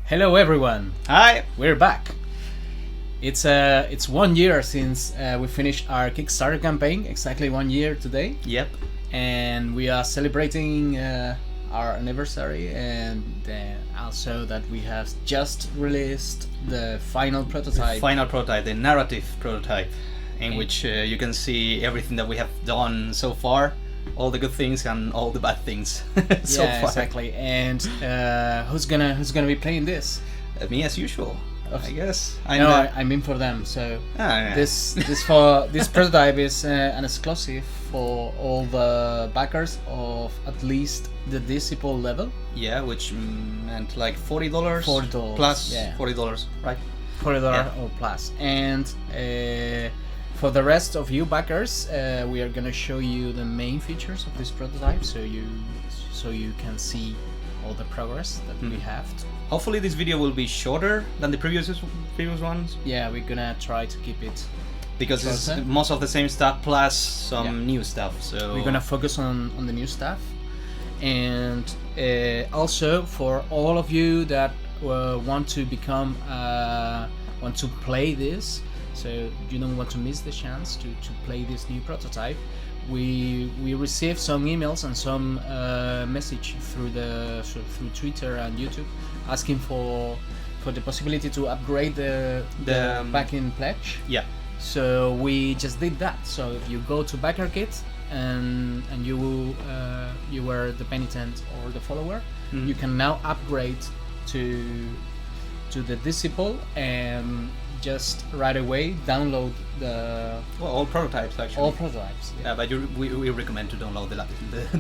Hello everyone, Hi! we're back. It's 1 year since we finished our Kickstarter campaign, exactly 1 year today, Yep. and we are celebrating our anniversary, and also that we have just released the final prototype. Final prototype, the narrative prototype, in which you can see everything that we have done so far, all the good things and all the bad things so Yeah, far. exactly. And who's gonna be playing this? Me as usual, I guess. I'm in for them. So yeah. this prototype is an exclusive for all the backers of at least the disciple level. Yeah, which meant like $40. $40 plus, yeah. $40, right? $40 Yeah. or plus. And for the rest of you backers, we are gonna show you the main features of this prototype, so you can see all the progress that we have. Hopefully this video will be shorter than the previous ones, Yeah, we're gonna try to keep it because it's shorter. most of the same stuff plus some Yeah. new stuff. So We're gonna focus on the new stuff, and also for all of you that want to become want to play this, so you don't want to miss the chance to play this new prototype. We received some emails and some message through Twitter and YouTube asking for the possibility to upgrade the backing pledge. Yeah. So we just did that. So if you go to Backer Kit and you were the penitent or the follower, you can now upgrade to the disciple and just right away download all prototypes actually. all prototypes. Yeah, but we recommend to download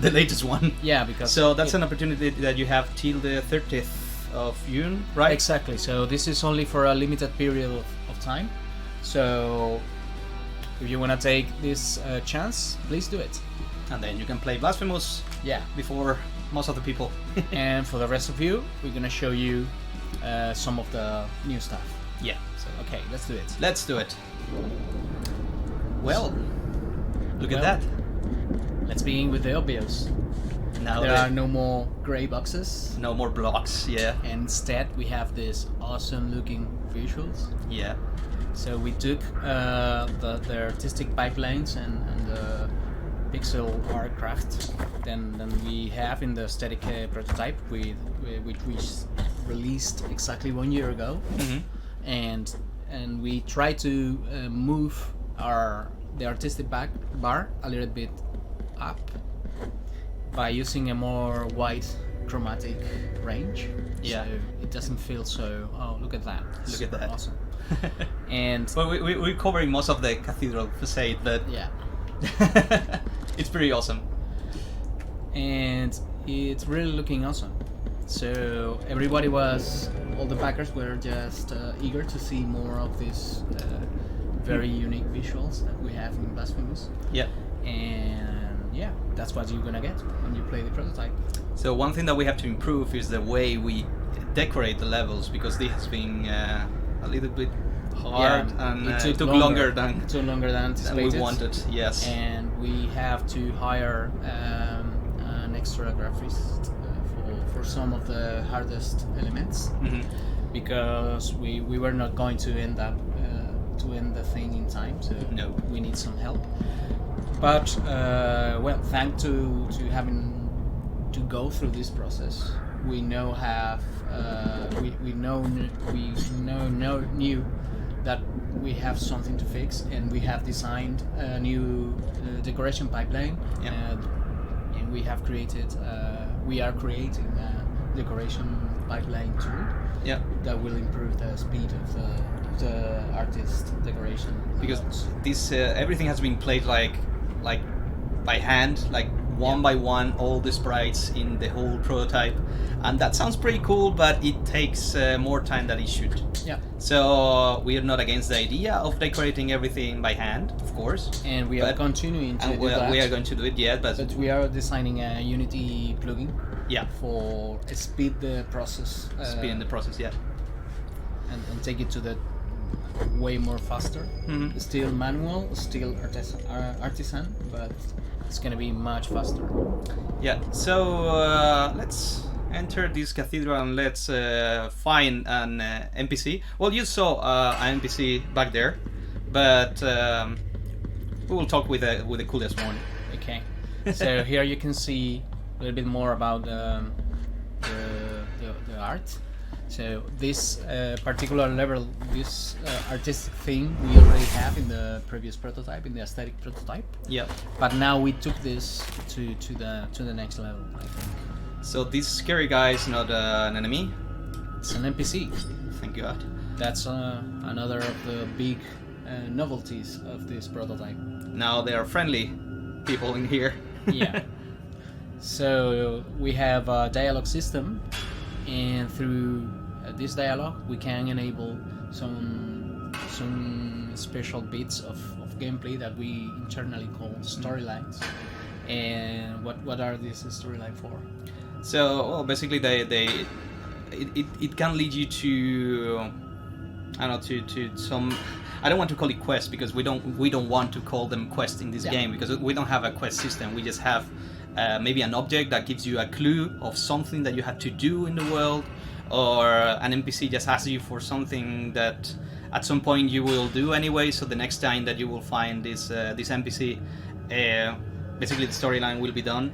the latest one. Yeah, because So that's an opportunity that you have till the 30th of June, right? Exactly. So this is only for a limited period of time. So if you want to take this chance, please do it. And then you can play Blasphemous Yeah. before most of the people. And for the rest of you, we're gonna show you some of the new stuff. Yeah. So okay, let's do it. Let's do it. Well, look at Well, that. Let's begin with the obvious. Now There are no more gray boxes, no more blocks. Yeah. and instead we have these awesome looking visuals. Yeah. So we took the artistic pipelines and the pixel art craft then we have in the static prototype which we released exactly 1 year ago, and we try to move the artistic bar a little bit up by using a more wide chromatic range. Yeah. So it doesn't feel so. Oh, look at that! Look at that. Awesome. And Well, we're covering most of the cathedral facade, but yeah, it's pretty awesome. and it's really looking awesome. So all the backers were just eager to see more of these very unique visuals that we have in Blasphemous. Yeah. And yeah, that's what you're gonna get when you play the prototype. So one thing that we have to improve is the way we decorate the levels, because this has been a little bit hard, and it took longer than anticipated. we wanted. Yes. And we have to hire an extra graphist for some of the hardest elements, because we were not going to end the thing in time, so No. we need some help. But well, thanks to having to go through this process, we knew that we have something to fix, and we have designed a new decoration pipeline. Yeah. And we are creating a decoration pipeline tool Yeah. that will improve the speed of the artist decoration. Because loads. this everything has been played like by hand, like one by one, all the sprites in the whole prototype, and that sounds pretty cool, but it takes more time than it should. Yeah. So we are not against the idea of decorating everything by hand, of course, And we are continuing to and do that. we are going to do it yet, but But we are designing a Unity plugin yeah, for speed the process, speed in the process. Yeah. and take it to the way more faster. Still manual, still artisan, but it's gonna be much faster. Yeah. So let's enter this cathedral and let's find an NPC. Well, you saw an NPC back there, but we will talk with the coolest one. Okay. So here you can see a little bit more about the art. So this particular level, this artistic thing, we already have in the previous prototype, in the aesthetic prototype. Yeah. But now we took this to the next level, I think. So this scary guy is not an enemy. It's an NPC. Thank God. That's another of the big novelties of this prototype. Now they are friendly people in here. Yeah. So we have a dialogue system, and through this dialogue we can enable some special bits of gameplay that we internally call storylines. And what are these storylines for? So well, basically it can lead you to, I don't know, to some, I don't want to call it quests, because we don't want to call them quests in this game, because we don't have a quest system. We just have maybe an object that gives you a clue of something that you have to do in the world, or an NPC just asks you for something that at some point you will do anyway. So the next time that you will find this NPC, basically the storyline will be done.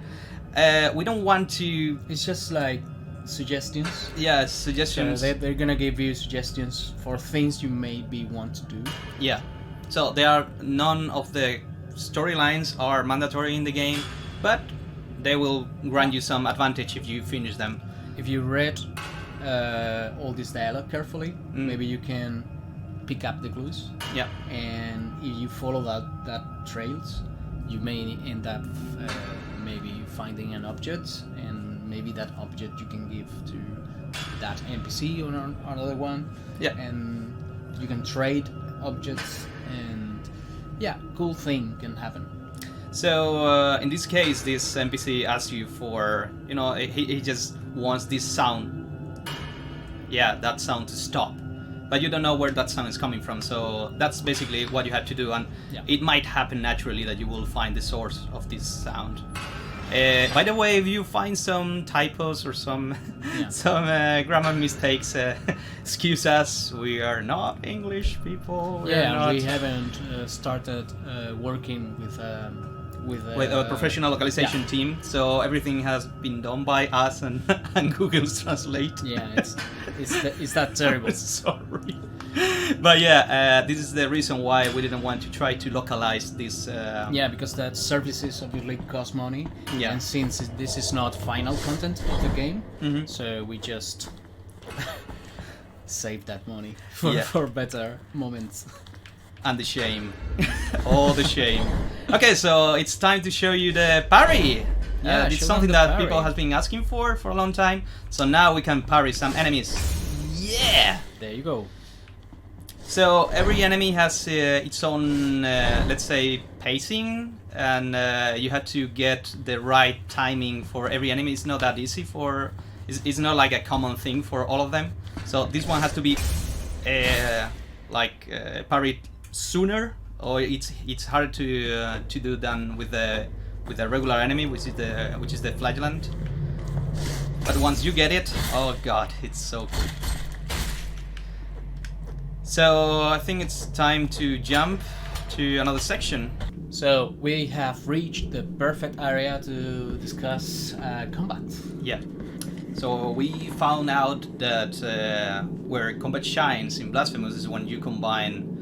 We don't want to. It's just like suggestions. Yeah, suggestions. So they're gonna give you suggestions for things you maybe want to do. Yeah. So there are none of the storylines are mandatory in the game, but they will grant you some advantage if you finish them. If you read all this dialogue carefully, maybe you can pick up the clues. Yeah. And if you follow that trails, you may end up maybe finding an object, and maybe that object you can give to that NPC or another one. Yeah. And you can trade objects, and yeah, cool thing can happen. So in this case, this NPC asks you for, he just wants this sound. Yeah, that sound to stop. But you don't know where that sound is coming from, so that's basically what you have to do, and it might happen naturally that you will find the source of this sound. By the way, if you find some typos or some grammar mistakes, excuse us. We are not English people. We haven't started working with a professional localization team, so everything has been done by us and Google's Translate. Yeah, it's that terrible. Sorry, but this is the reason why we didn't want to try to localize this. Because that services obviously cost money. Yeah. And since this is not final content of the game, so we just save that money for better moments. And the shame. All the shame. Okay, so it's time to show you the parry. It's something that people have been asking for a long time. So now we can parry some enemies. Yeah! There you go. So every enemy has its own, let's say, pacing. And you have to get the right timing for every enemy. It's not that easy it's not like a common thing for all of them. So this one has to be parried sooner, or it's harder to do than with a regular enemy, which is the flagellant. But once you get it, oh god, it's so cool. So I think it's time to jump to another section. So we have reached the perfect area to discuss combat. Yeah. So we found out that where combat shines in Blasphemous is when you combine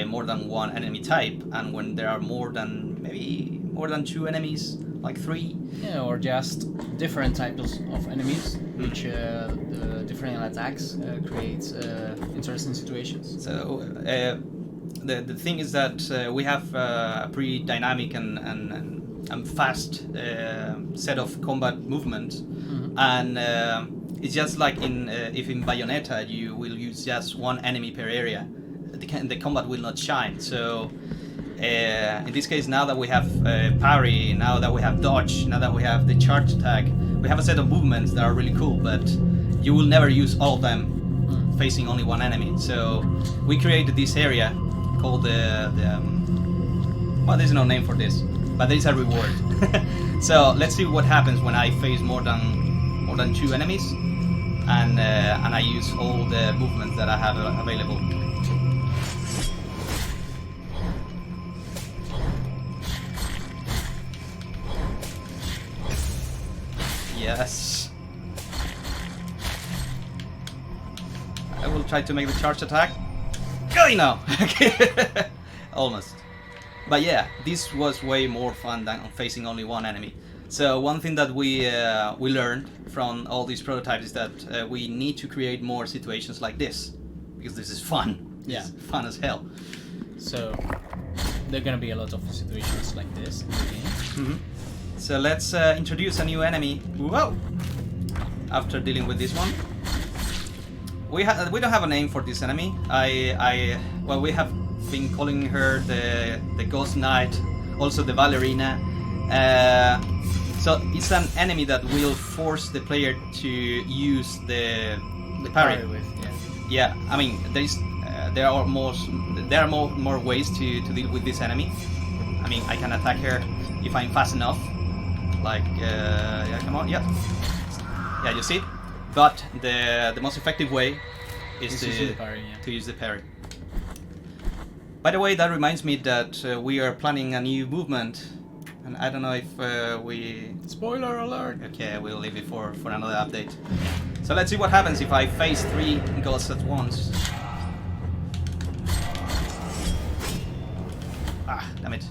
more than one enemy type, and when there are more than 2 enemies, like 3. Yeah, or just different types of enemies, which the different attacks creates interesting situations. So the thing is that we have a pretty dynamic and fast set of combat movements, and it's just like if in Bayonetta you will use just one enemy per area, the combat will not shine. So in this case, now that we have parry, now that we have dodge, now that we have the charge attack, we have a set of movements that are really cool, but you will never use all of them facing only one enemy. So we created this area called well, there's no name for this, but there is a reward. So let's see what happens when I face more than more than 2 enemies, and I use all the movements that I have available. Yes. I will try to make the charge attack. Oh, no! Almost. But yeah, this was way more fun than facing only one enemy. So one thing that we learned from all these prototypes is that we need to create more situations like this, because this is fun. Yeah. It's fun as hell. So there are gonna be a lot of situations like this in the game. Mm-hmm. So let's introduce a new enemy. Whoa! After dealing with this one, we don't have a name for this enemy. Well, we have been calling her the Ghost Knight, also the Ballerina. So it's an enemy that will force the player to use the parry. With, Yeah, I mean there are more ways to deal with this enemy. I mean, I can attack her if I'm fast enough. Like, yeah, come on, yeah, you see. But the most effective way is to use the parry. By the way, that reminds me that we are planning a new movement, and I don't know if we... Spoiler alert! Okay, we'll leave it for another update. So let's see what happens if I face 3 ghosts at once. Ah, damn it.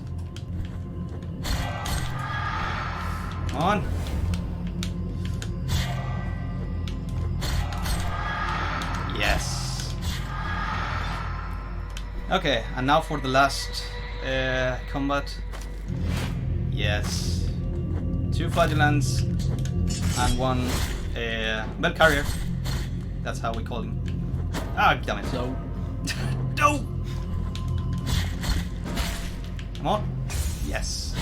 Come on. Yes. Okay, and now for the last combat. Yes. 2 flagellants and 1 bell carrier. That's how we call him. Ah, damn it. So, No! Come on. Yes.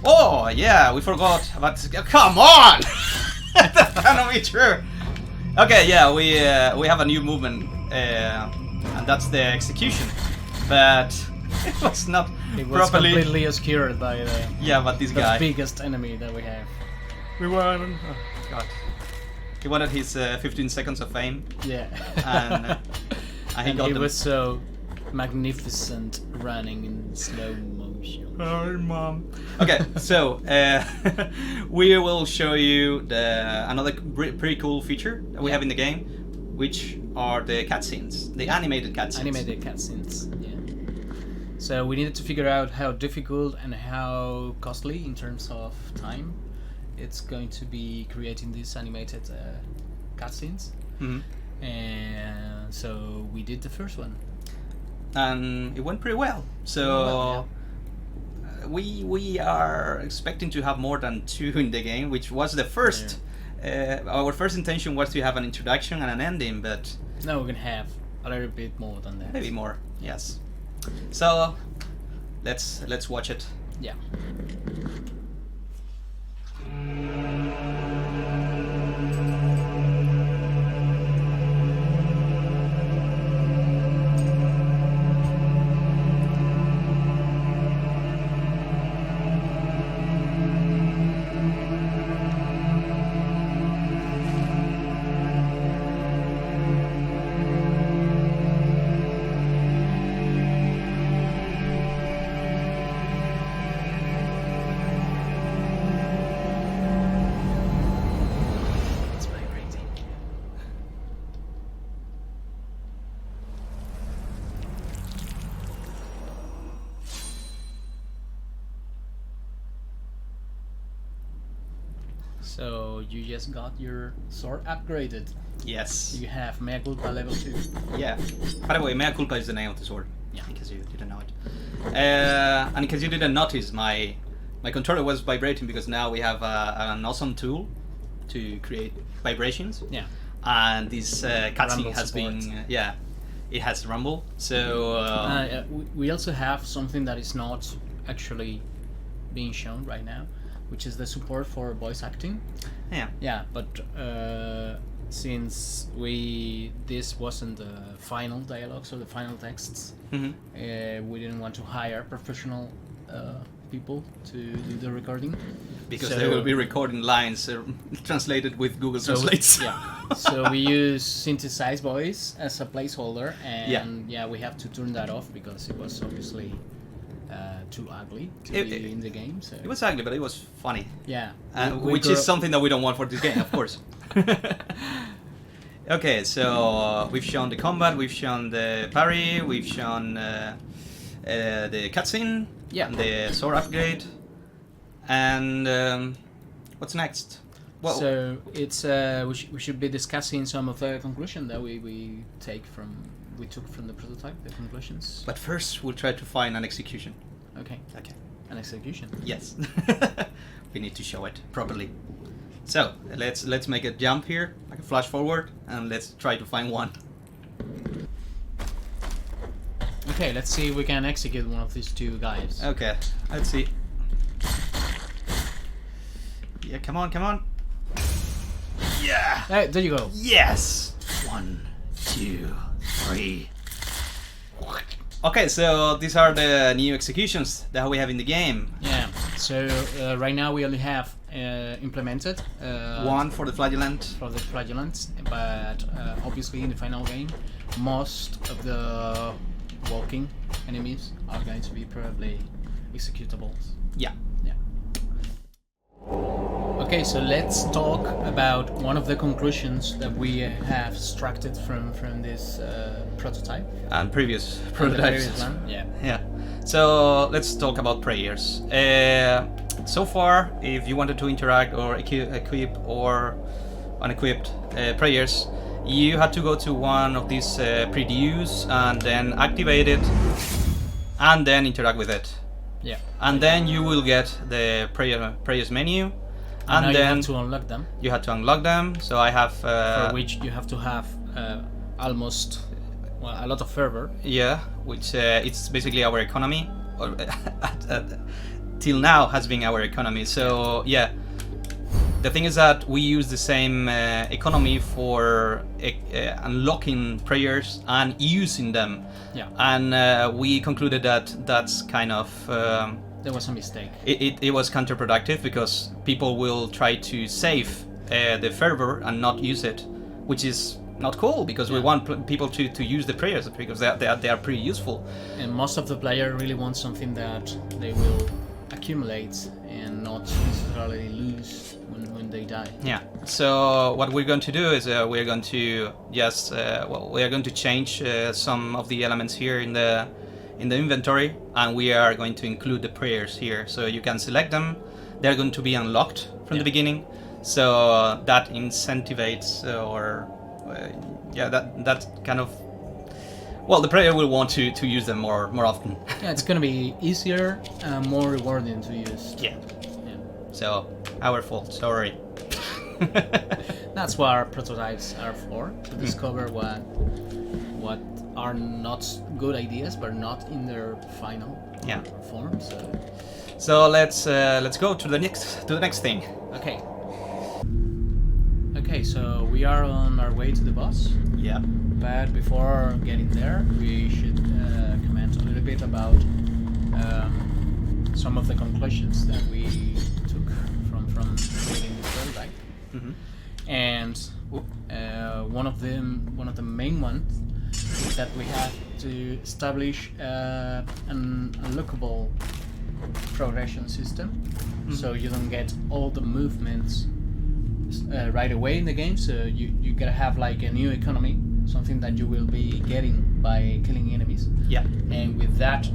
Oh, yeah, we forgot about... Come on! That cannot be true. Okay, yeah, we have a new movement, and that's the execution. But it was not it was properly... completely obscured by this the guy. biggest enemy that we have. We won. Oh, God. He wanted his 15 seconds of fame. Yeah. And he got it them. was so magnificent running in slow motion. Hi, Mom. Okay, so we will show you another pretty cool feature that we have in the game, which are the cutscenes, the animated cutscenes. Animated cutscenes, yeah. So we needed to figure out how difficult and how costly in terms of time it's going to be creating these animated cutscenes. Mm-hmm. And so we did the first one. And it went pretty well. So we are expecting to have more than 2 in the game, which was the first. Our first intention was to have an introduction and an ending, but now we're gonna have a little bit more than that. Maybe more. Yes. So let's watch it. Yeah. So you just got your sword upgraded. Yes. You have Mea Culpa level 2. Yeah. By the way, Mea Culpa is the name of the sword. Yeah. In case you didn't know it. And in case you didn't notice, my controller was vibrating because now we have an awesome tool to create vibrations. Yeah. And this cutscene Rumble has support. been it has rumble. So we also have something that is not actually being shown right now, which is the support for voice acting. yeah. Yeah, but since this wasn't the final dialogues or the final texts, Mm-hmm. we didn't want to hire professional people to do the recording. Because So- they will be recording lines translated with Google Translates. Yeah. So we use synthesized voice as a placeholder, and Yeah. we have to turn that off because it was obviously too ugly to be in the game. So It was ugly, but it was funny. yeah, Which is something that we don't want for this game, of course. Okay, so we've shown the combat, we've shown the parry, we've shown the cutscene, Yeah. and the sword upgrade, and what's next? Well, so it's we should be discussing some of the conclusion that we took from the prototype, the conclusions. but first we'll try to find an execution. Okay, Okay. an execution. Yes. We need to show it properly. So let's make a jump here, like a flash forward, and let's try to find one. Okay, let's see if we can execute one of these two guys. Okay, let's see. Yeah, come on, come on. Yeah! Hey, there you go. Yes! 1, 2, 3. Okay, so these are the new executions that we have in the game. Yeah. So right now we only have implemented One for the flagellant. for the flagellants, but obviously in the final game, most of the walking enemies are going to be probably executables. Yeah. Yeah. Okay, so let's talk about one of the conclusions that we have extracted from this prototype. And previous From the prototypes. previous one, yeah. Yeah. So let's talk about prayers. So far, if you wanted to interact or equip or unequipped prayers, you had to go to one of these previews and then activate it and then interact with it. Yeah. And then you will get the prayers menu, and now then you have to unlock them, you have to unlock them. So I have for which you have to have almost a lot of fervor. yeah, which it's basically our economy, or till now has been our economy. So yeah, the thing is that we use the same economy for unlocking prayers and using them. Yeah. And we concluded that that's kind of There was a mistake. it was counterproductive, because people will try to save the fervor and not use it, which is not cool, because we Yeah. want people to use the prayers, because they are pretty useful. And most of the player really want something that they will accumulate and not necessarily lose when they die. Yeah. So what we're going to do is we're going to just we are going to change some of the elements here in the inventory, and we are going to include the prayers here, so you can select them. They're going to be unlocked from the beginning, so that incentivates that kind of, well, the player will want to use them more often. Yeah, it's gonna be easier and more rewarding to use. Yeah. Yeah. So our fault, sorry. That's what our prototypes are for, to discover what are not good ideas, but not in their final form. So let's go to the next thing. Okay. Okay, so we are on our way to the boss. Yeah. But before getting there, we should comment a little bit about some of the conclusions that we took from reading the prototype. Mm-hmm. And one of the main ones is that we have to establish an unlockable progression system, so you don't get all the movements right away in the game. So you gotta have like a new economy, something that you will be getting by killing enemies. Yeah. And with that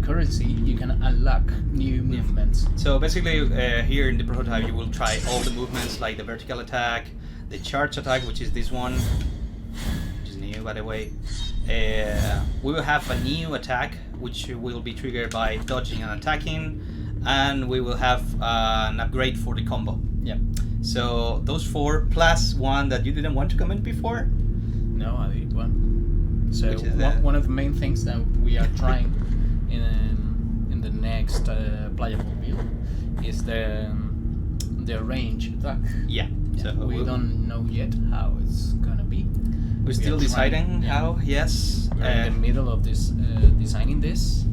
currency, you can unlock new movements. So basically, here in the prototype, you will try all the movements, like the vertical attack, the charge attack, which is this one, which is new, by the way. We will have a new attack, which will be triggered by dodging and attacking, and we will have an upgrade for the combo. Yeah. So those 4 plus one that you didn't want to comment before. No, I did one. So Which is one of the main things that we are trying in the next playable build is the range attack. Yeah. So We don't know yet how it's gonna be. We're still deciding how. Yes. We're in the middle of this designing this,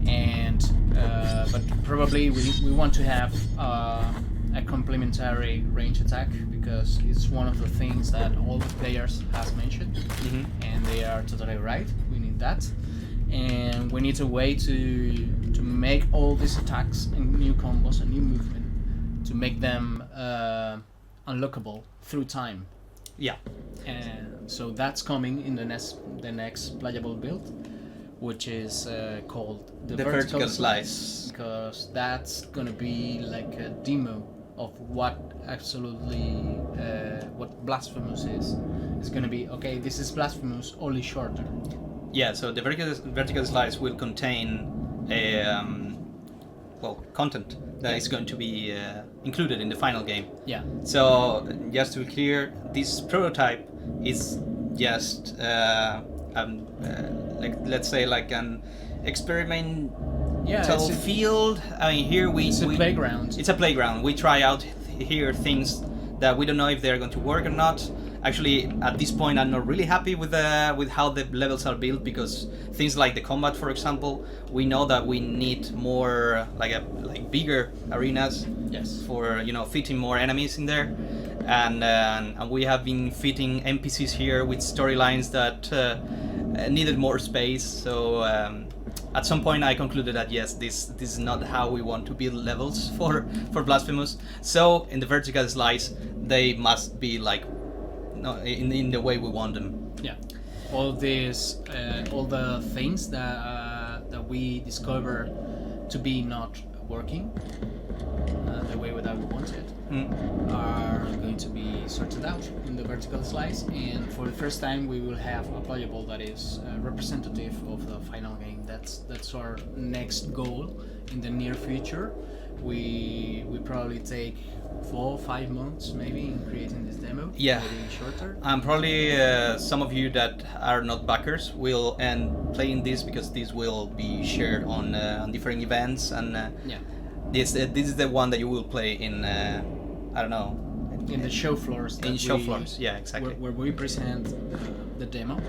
and but probably we want to have a complementary range attack, because it's one of the things that all the players has mentioned, and they are totally right. We need that, and we need a way to make all these attacks and new combos and new movement to make them unlockable through time. Yeah. And so that's coming in the next playable build, which is called the vertical slice, because that's gonna be like a demo of what what Blasphemous is. It's gonna be, okay, this is Blasphemous, only shorter. Yeah, so the vertical slice will contain content that is going to be included in the final game. Yeah. So just to be clear, this prototype is just like, let's say, like an experimental field. I mean, here it's a playground. It's a playground. We try out here things that we don't know if they're going to work or not. Actually, at this point, I'm not really happy with how the levels are built, because things like the combat, for example, we know that we need more like bigger arenas. Yes. For fitting more enemies in there, and we have been fitting NPCs here with storylines that needed more space. So at some point, I concluded that yes, this is not how we want to build levels for Blasphemous. So in the vertical slice, they must be like in the way we want them. Yeah, all these, all the things that we discover to be not working the way that we want it are going to be sorted out in the vertical slice, and for the first time we will have a playable that is representative of the final game. That's our next goal in the near future. We probably take 4 or 5 months maybe in creating this demo. Yeah, maybe shorter. And probably some of you that are not backers will end playing this, because this will be shared on different events, and yeah, this is the one that you will play in I don't know, in the show floors. In show floors, yeah, exactly. Where we present the demo.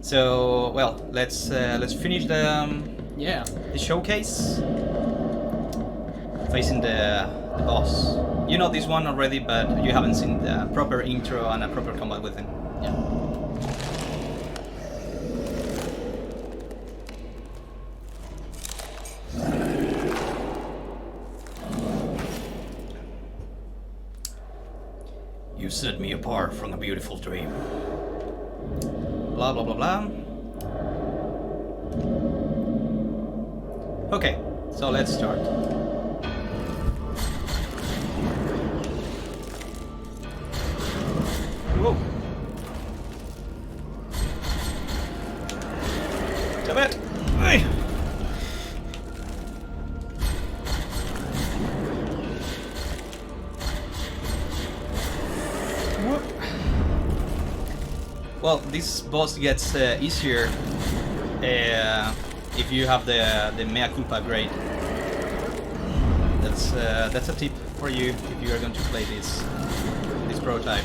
So well, let's finish the showcase. Facing the boss. You know this one already, but you haven't seen the proper intro and a proper combat with him. Yeah. You set me apart from a beautiful dream. Blah blah blah blah. Okay, so let's start. Whoa! Damn it! Hey! Whoop. Well, this boss gets easier if you have the mea culpa grade. That's a tip for you if you are going to play this prototype.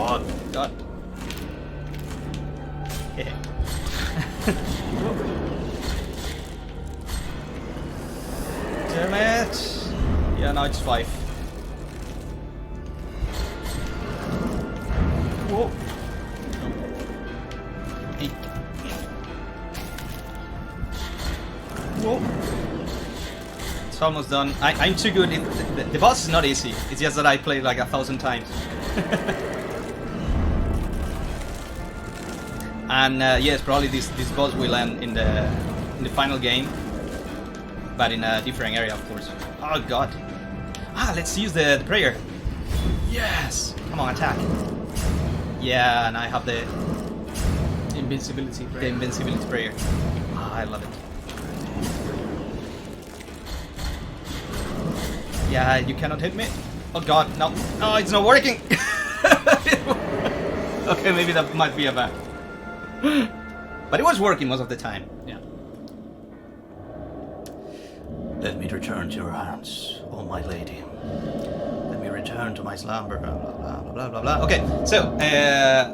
Oh God! Yeah. Damn it! Yeah, now it's 5. Whoa! Whoa! It's almost done. I'm too good. The boss is not easy. It's just that I played like 1,000 times. And yes, probably this boss will end in the final game, but in a different area, of course. Oh God! Let's use the prayer. Yes! Come on, attack! Yeah, and I have the invincibility prayer. The invincibility prayer. I love it. Yeah, you cannot hit me. Oh God, no! No, it's not working. Okay, maybe that might be a bad. But it was working most of the time. Yeah. Let me return to your arms, oh my lady. Let me return to my slumber, blah blah blah blah blah blah. Okay, so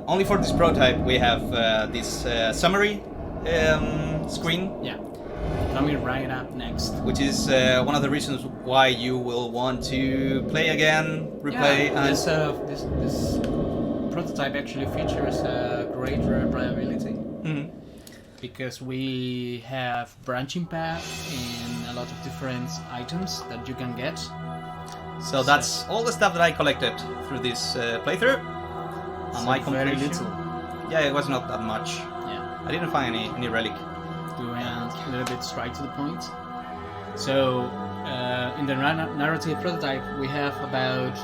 only for this prototype we have this summary screen. Yeah. Coming right up next. Which is one of the reasons why you will want to play again, replay, Yeah, and this prototype actually features great replayability. Mhm. Because we have branching path and a lot of different items that you can get. So that's all the stuff that I collected through this playthrough. So My very completion. little. Yeah, it was not that much. Yeah. I didn't find any relic. We went a little bit straight to the point. So in the narrative prototype, we have about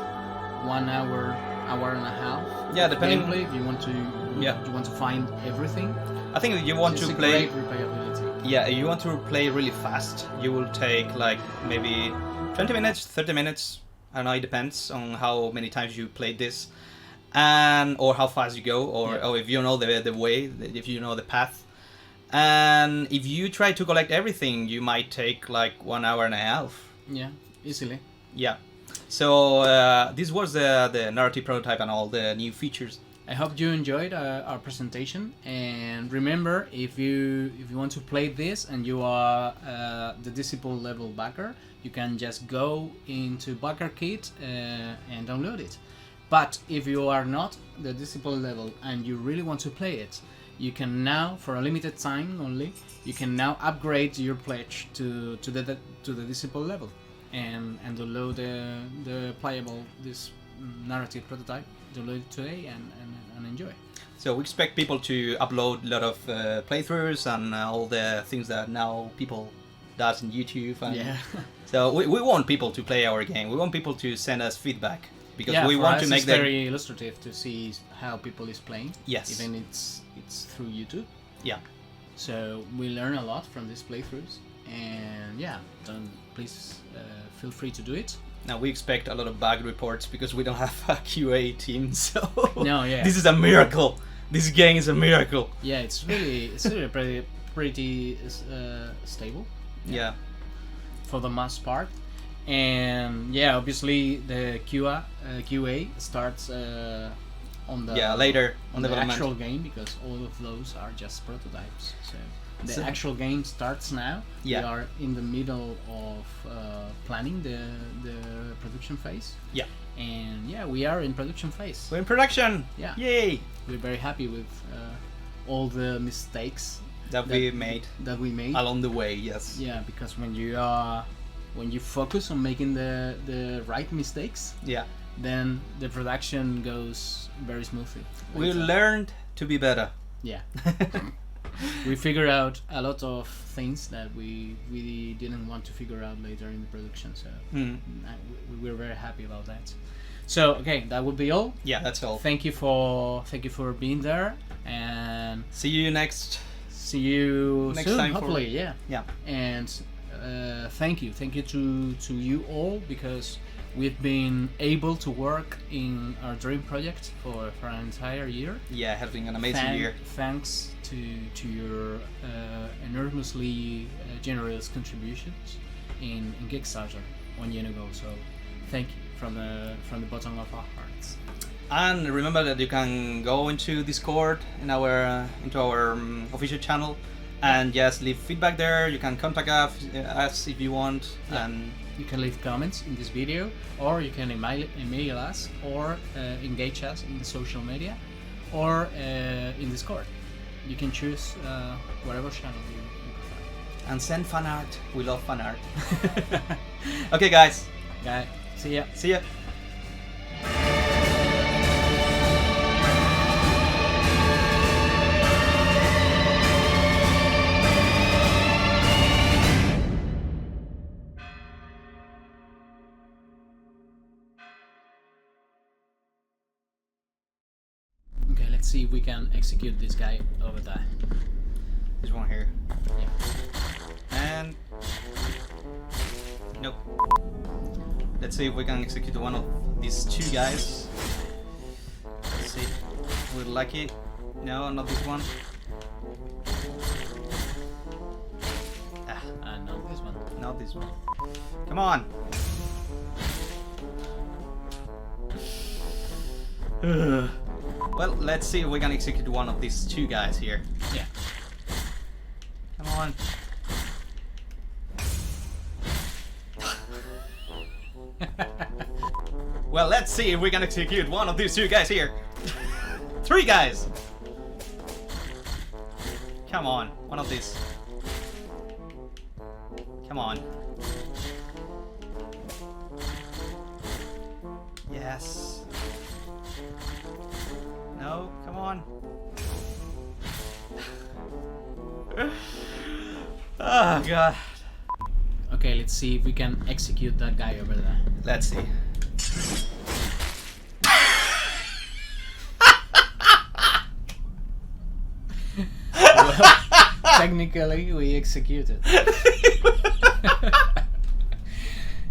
1 hour, hour and a half. Yeah, depending. Gameplay. If you want to, you want to find everything. I think if you want It's to a play. great replayability. Yeah, if you want to play really fast, you will take like maybe 20 minutes, 30 minutes. I don't know, it depends on how many times you played this, and or how fast you go, or if you know the way, if you know the path. And if you try to collect everything, you might take like 1 hour and a half. Yeah, easily. Yeah. So this was the narrative prototype and all the new features. I hope you enjoyed our presentation, and remember, if you want to play this and you are the Disciple level backer, you can just go into Backer Kit and download it. But if you are not the Disciple level and you really want to play it, you can now, for a limited time only, you can now upgrade your pledge to the Disciple level and download the playable this narrative prototype. Download it today and enjoy. So we expect people to upload a lot of playthroughs and all the things that now people does on YouTube. And Yeah. So we want people to play our game. We want people to send us feedback because Yeah, we for want us to make it's them. very illustrative to see how people is playing. Yes. Even it's through YouTube. Yeah. So we learn a lot from these playthroughs, and yeah, please feel free to do it. Now we expect a lot of bug reports because we don't have a QA team. So No, yeah. this is a miracle. This game is a miracle. Yeah, it's really pretty stable. Yeah. For the most part, and yeah, obviously the QA starts on the later on on the development. actual game, because all of those are just prototypes. So the So- actual game starts now. Yeah. We are in the middle of planning the production phase. Yeah. And yeah, we are in production phase. We're in production. Yeah. Yay! We're very happy with all the mistakes That we made made. along the way. Yes. Yeah, because when you focus on making the right mistakes, Yeah. then the production goes very smoothly. We later. learned to be better. Yeah. We figured out a lot of things that we didn't want to figure out later in the production, so we're very happy about that. So okay, that would be all. Yeah, that's all. Thank you for being there, and See you next. see you Next soon, time for- hopefully. Yeah. Yeah. And thank you to you all, because we've been able to work in our dream project for an entire year. Yeah, having an amazing year. Thanks to your enormously generous contributions in Kickstarter 1 year ago. So thank you from the bottom of our hearts. And remember that you can go into Discord in our official channel and just leave feedback there. You can contact us if you want. Yeah. And You can leave comments in this video, or you can email us, or engage us in social media, or in Discord. You can choose whatever channel you prefer. and send fan art. We love fan art. Okay, guys. Guy, see ya. See ya. Okay, let's see if we can execute this guy over there. This one here. Yeah. And nope. Let's see if we can execute one of these two guys. Let's see. We're lucky. No, not this one. Not this one. Not this one. Come on. Well, let's see if we can execute one of these two guys here. Yeah. Come on. Well, let's see if we can execute one of these two guys here. 3 guys. Come on, one of these. Come on. Yes. No, come on. Oh god. Okay, let's see if we can execute that guy over there. Let's see. Well, technically, we executed.